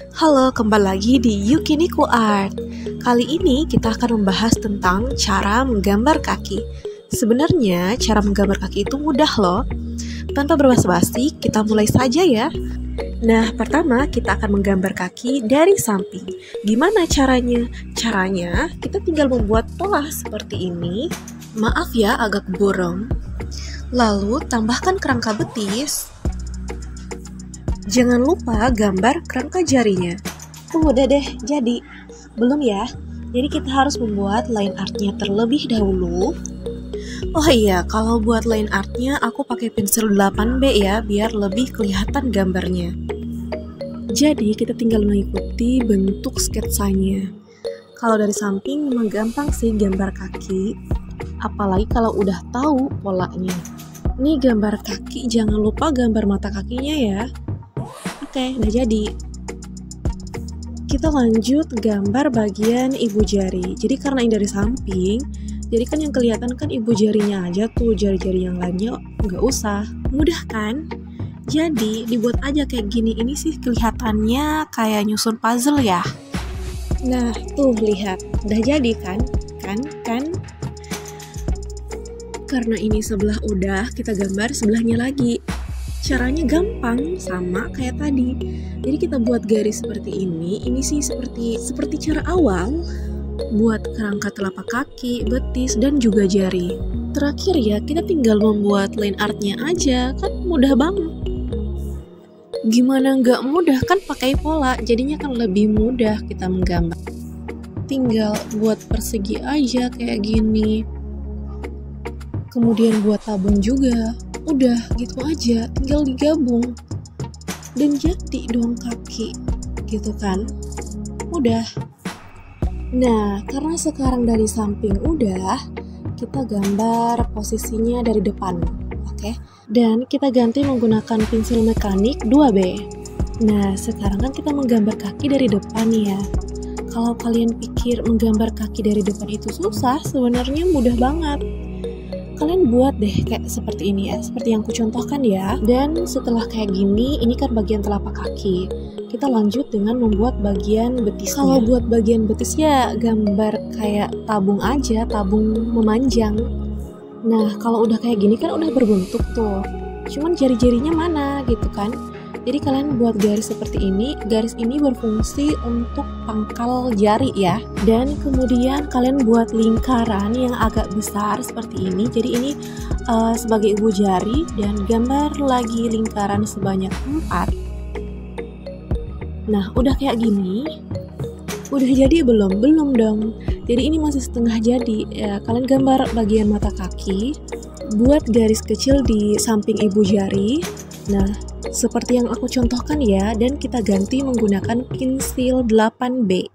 Halo, kembali lagi di Yukiniku Art. Kali ini kita akan membahas tentang cara menggambar kaki. Sebenarnya cara menggambar kaki itu mudah loh. Tanpa berbasa-basi, kita mulai saja ya. Nah, pertama kita akan menggambar kaki dari samping. Gimana caranya? Caranya, kita tinggal membuat pola seperti ini. Maaf ya, agak borong. Lalu, tambahkan kerangka betis. Jangan lupa gambar kerangka jarinya. Udah deh, jadi. Belum ya? Jadi kita harus membuat line artnya terlebih dahulu. Oh iya, kalau buat line artnya aku pakai pensil 8B ya, biar lebih kelihatan gambarnya. Jadi kita tinggal mengikuti bentuk sketsanya. Kalau dari samping memang gampang sih gambar kaki, apalagi kalau udah tahu polanya. Nih gambar kaki, jangan lupa gambar mata kakinya ya. Oke, udah jadi. Kita lanjut gambar bagian ibu jari. Jadi karena ini dari samping, jadi kan yang kelihatan kan ibu jarinya aja tuh, jari-jari yang lainnya nggak usah. Mudah kan? Jadi dibuat aja kayak gini. Ini sih kelihatannya kayak nyusun puzzle ya. Nah tuh lihat, udah jadi kan? Kan? Karena ini sebelah udah, kita gambar sebelahnya lagi. Caranya gampang, sama kayak tadi. Jadi kita buat garis seperti ini. Ini sih seperti cara awal. Buat kerangka telapak kaki, betis, dan juga jari. Terakhir ya, kita tinggal membuat line artnya aja. Kan mudah banget. Gimana nggak mudah, kan pakai pola. Jadinya kan lebih mudah kita menggambar. Tinggal buat persegi aja kayak gini. Kemudian buat tabung juga. Udah gitu aja, tinggal digabung dan jadi dong kaki gitu kan. Udah. Nah, karena sekarang dari samping udah, kita gambar posisinya dari depan. Oke. Dan kita ganti menggunakan pensil mekanik 2B. Nah, sekarang kan kita menggambar kaki dari depan ya. Kalau kalian pikir menggambar kaki dari depan itu susah, sebenarnya mudah banget. Kalian buat deh kayak seperti ini ya, seperti yang kucontohkan ya. Dan setelah kayak gini, ini kan bagian telapak kaki. Kita lanjut dengan membuat bagian betisnya. Kalau buat bagian betis ya gambar kayak tabung aja, tabung memanjang. Nah, kalau udah kayak gini kan udah berbentuk tuh. Cuman jari-jarinya mana gitu kan. Jadi kalian buat garis seperti ini. Garis ini berfungsi untuk pangkal jari ya. Dan kemudian kalian buat lingkaran yang agak besar seperti ini. Jadi ini sebagai ibu jari. Dan gambar lagi lingkaran sebanyak 4. Nah udah kayak gini. Udah jadi belum? Belum dong. Jadi ini masih setengah jadi ya. Kalian gambar bagian mata kaki. Buat garis kecil di samping ibu jari. Nah, seperti yang aku contohkan ya, dan kita ganti menggunakan pensil 8B.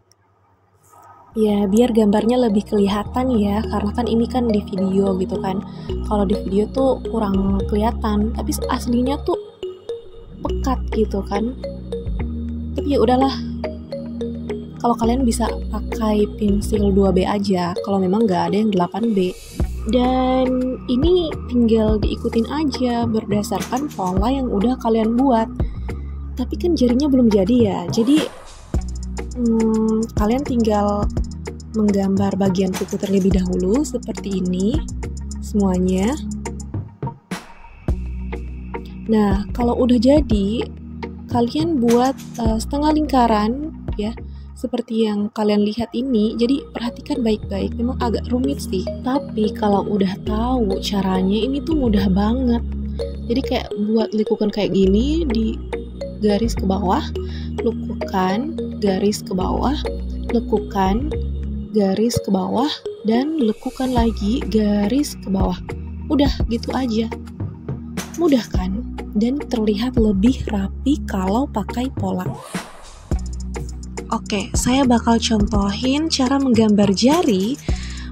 Ya, biar gambarnya lebih kelihatan ya, karena kan ini kan di video gitu kan. Kalau di video tuh kurang kelihatan, tapi aslinya tuh pekat gitu kan. Tapi ya udahlah. Kalau kalian bisa pakai pensil 2B aja, kalau memang nggak ada yang 8B. Dan ini tinggal diikutin aja berdasarkan pola yang udah kalian buat. Tapi kan jarinya belum jadi ya. Jadi kalian tinggal menggambar bagian kuku terlebih dahulu seperti ini semuanya. Nah, kalau udah jadi, kalian buat setengah lingkaran ya. Seperti yang kalian lihat ini, jadi perhatikan baik-baik, memang agak rumit sih. Tapi kalau udah tahu caranya, ini tuh mudah banget. Jadi kayak buat lekukan kayak gini, di garis ke bawah, lekukan, garis ke bawah, lekukan, garis ke bawah, dan lekukan lagi, garis ke bawah. Udah gitu aja. Mudah kan? Dan terlihat lebih rapi kalau pakai pola. Oke, saya bakal contohin cara menggambar jari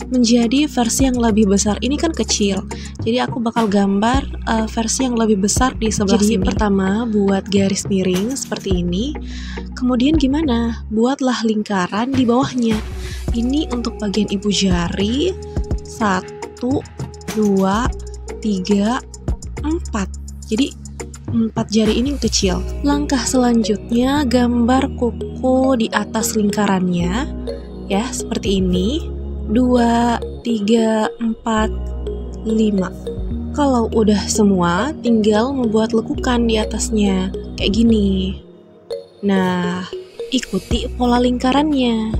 menjadi versi yang lebih besar. Ini kan kecil, jadi aku bakal gambar versi yang lebih besar di sebelah sini. Jadi pertama buat garis miring seperti ini. Kemudian gimana? Buatlah lingkaran di bawahnya. Ini untuk bagian ibu jari. 1, 2, 3, 4. Jadi 4 jari ini kecil. Langkah selanjutnya gambar kuku di atas lingkarannya, ya seperti ini. 2, 3, 4, 5. Kalau udah semua, tinggal membuat lekukan di atasnya, kayak gini. Nah, ikuti pola lingkarannya.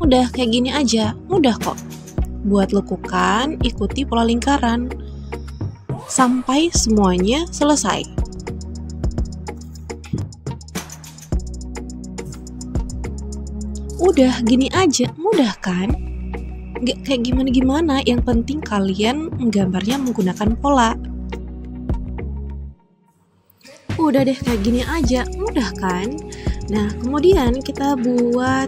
Udah kayak gini aja, mudah kok. Buat lekukan, ikuti pola lingkaran sampai semuanya selesai. Udah gini aja, mudah kan? Nggak kayak gimana-gimana, yang penting kalian menggambarnya menggunakan pola. Udah deh kayak gini aja, mudah kan? Nah, kemudian kita buat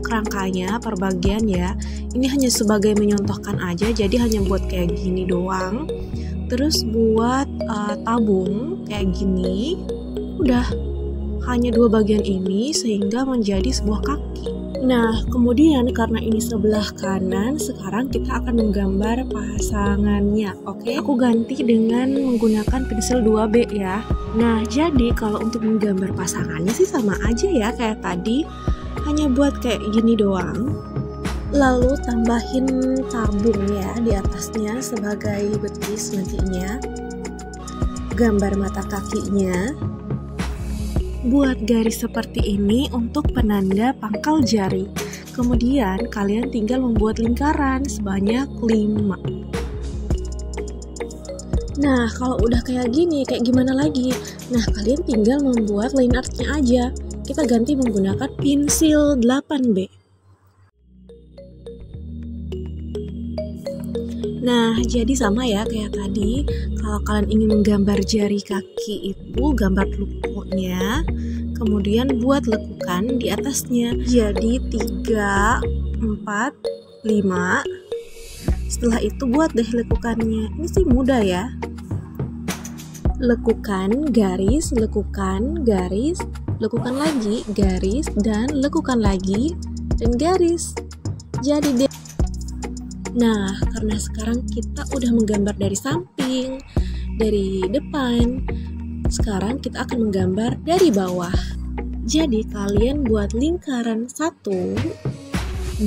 kerangkanya per bagian ya. Ini hanya sebagai menyontohkan aja, jadi hanya buat kayak gini doang. Terus buat tabung kayak gini. Udah, hanya 2 bagian ini sehingga menjadi sebuah kaki. Nah, kemudian karena ini sebelah kanan, sekarang kita akan menggambar pasangannya. Oke, aku ganti dengan menggunakan pensil 2B ya. Nah, jadi kalau untuk menggambar pasangannya sih sama aja ya kayak tadi. Hanya buat kayak gini doang. Lalu tambahin tabung ya di atasnya sebagai betis nantinya. Gambar mata kakinya. Buat garis seperti ini untuk penanda pangkal jari. Kemudian kalian tinggal membuat lingkaran sebanyak 5. Nah, kalau udah kayak gini, kayak gimana lagi? Nah, kalian tinggal membuat line artnya aja. Kita ganti menggunakan pensil 8B. Nah, jadi sama ya kayak tadi. Kalau kalian ingin menggambar jari kaki itu, gambar lukuknya, kemudian buat lekukan di atasnya. Jadi 3, 4, 5. Setelah itu buat deh lekukannya. Ini sih mudah ya. Lekukan, garis, lekukan, garis, lekukan lagi, garis, dan lekukan lagi, dan garis. Jadi deh. Nah, karena sekarang kita udah menggambar dari samping, dari depan, sekarang kita akan menggambar dari bawah. Jadi kalian buat lingkaran 1, 2,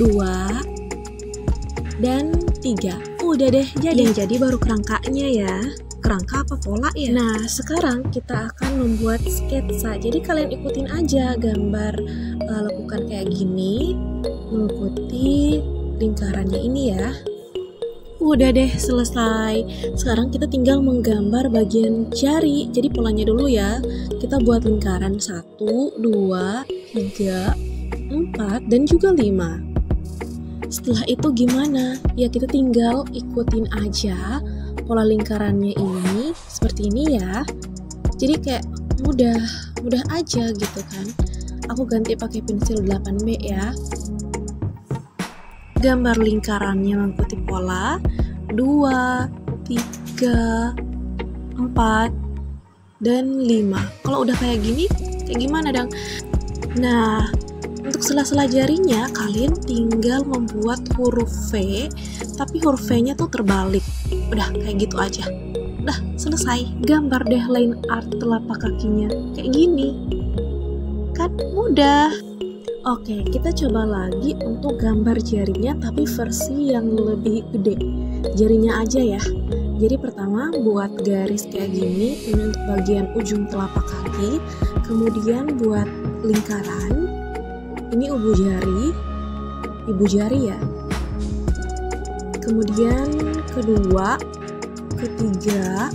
dan 3. Udah deh, jadi baru kerangkanya ya. Kerangka apa pola ya? Nah, sekarang kita akan membuat sketsa. Jadi kalian ikutin aja gambar lekukan kayak gini, mengikuti lingkarannya ini ya. Udah deh selesai. Sekarang kita tinggal menggambar bagian jari. Jadi polanya dulu ya. Kita buat lingkaran 1, 2, 3, 4, dan juga 5. Setelah itu gimana? Ya kita tinggal ikutin aja pola lingkarannya ini seperti ini ya. Jadi kayak mudah aja gitu kan. Aku ganti pakai pensil 8B ya. Gambar lingkarannya mengikuti pola 2, 3, 4, dan 5. Kalau udah kayak gini, kayak gimana dong? Nah, untuk sela-sela jarinya kalian tinggal membuat huruf V, tapi huruf V-nya tuh terbalik. Udah kayak gitu aja. Udah selesai. Gambar deh line art telapak kakinya kayak gini. Kan mudah. Oke, kita coba lagi untuk gambar jarinya tapi versi yang lebih gede. Jarinya aja ya. Jadi pertama buat garis kayak gini, ini untuk bagian ujung telapak kaki. Kemudian buat lingkaran. Ini ibu jari ya. Kemudian kedua, ketiga,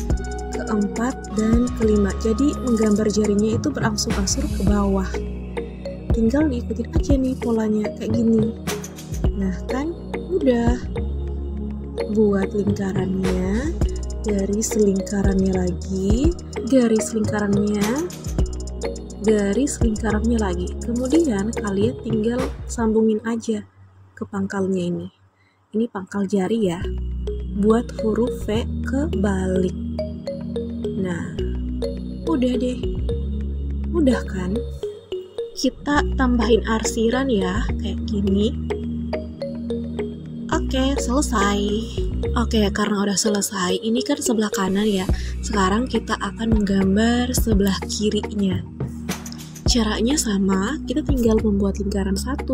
keempat, dan kelima. Jadi menggambar jarinya itu berangsur-angsur ke bawah. Tinggal diikutin aja nih polanya kayak gini. Nah kan udah. Buat lingkarannya, garis lingkarannya lagi, garis lingkarannya, garis lingkarannya lagi. Kemudian kalian tinggal sambungin aja ke pangkalnya ini. Ini pangkal jari ya. Buat huruf V kebalik. Nah, udah deh. Mudah kan? Kita tambahin arsiran ya, kayak gini. Oke, selesai. Oke, karena udah selesai, ini kan sebelah kanan ya. Sekarang kita akan menggambar sebelah kirinya. Caranya sama, kita tinggal membuat lingkaran 1,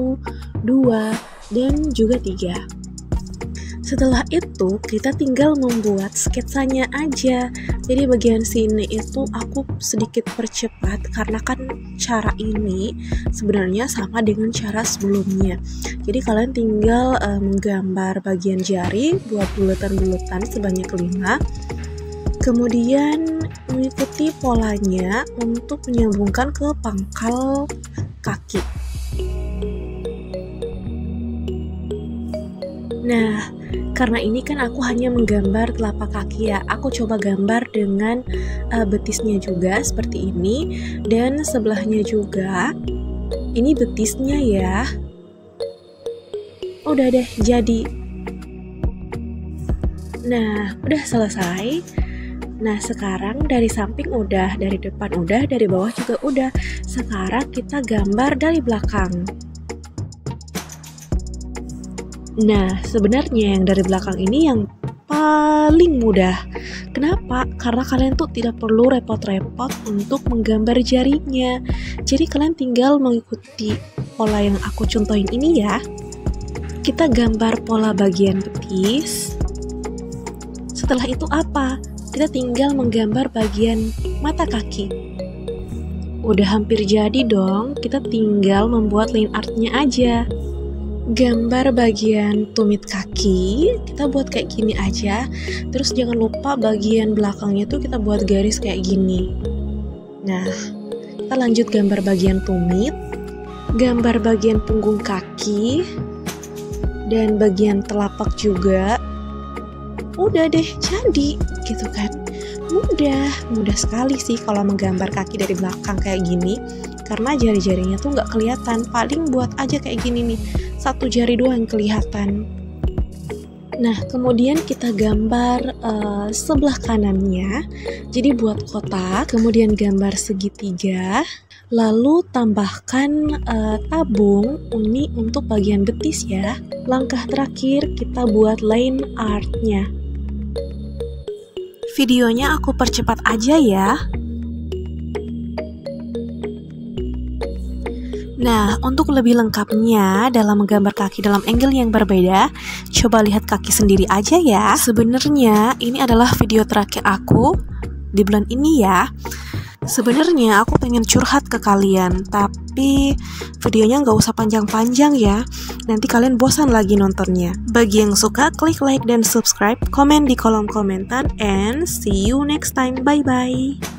2, dan juga 3. Setelah itu, kita tinggal membuat sketsanya aja. Jadi bagian sini itu aku sedikit percepat karena kan cara ini sebenarnya sama dengan cara sebelumnya. Jadi kalian tinggal menggambar bagian jari, buat bulatan-bulatan sebanyak 5. Kemudian mengikuti polanya untuk menyambungkan ke pangkal kaki. Nah, karena ini kan aku hanya menggambar telapak kaki ya, aku coba gambar dengan betisnya juga seperti ini, dan sebelahnya juga. Ini betisnya ya. Udah deh, jadi. Nah, udah selesai. Nah, sekarang dari samping udah, dari depan udah, dari bawah juga udah. Sekarang kita gambar dari belakang. Nah, sebenarnya yang dari belakang ini yang paling mudah. Kenapa? Karena kalian tuh tidak perlu repot-repot untuk menggambar jarinya. Jadi kalian tinggal mengikuti pola yang aku contohin ini ya. Kita gambar pola bagian betis. Setelah itu apa? Kita tinggal menggambar bagian mata kaki. Udah hampir jadi dong, kita tinggal membuat line artnya aja. Gambar bagian tumit kaki, kita buat kayak gini aja. Terus jangan lupa bagian belakangnya tuh kita buat garis kayak gini. Nah, kita lanjut gambar bagian tumit, gambar bagian punggung kaki, dan bagian telapak juga. Udah deh, jadi gitu kan. Mudah sekali sih kalau menggambar kaki dari belakang kayak gini. Karena jari-jarinya tuh nggak kelihatan, paling buat aja kayak gini nih, 1 jari doang yang kelihatan. Nah, kemudian kita gambar sebelah kanannya, jadi buat kotak, kemudian gambar segitiga, lalu tambahkan tabung ini untuk bagian betis ya. Langkah terakhir kita buat line artnya. Videonya aku percepat aja ya. Nah, untuk lebih lengkapnya dalam menggambar kaki dalam angle yang berbeda, coba lihat kaki sendiri aja ya. Sebenarnya ini adalah video terakhir aku di bulan ini ya. Sebenarnya aku pengen curhat ke kalian, tapi videonya nggak usah panjang-panjang ya. Nanti kalian bosan lagi nontonnya. Bagi yang suka, klik like dan subscribe, komen di kolom komentar, and see you next time. Bye-bye.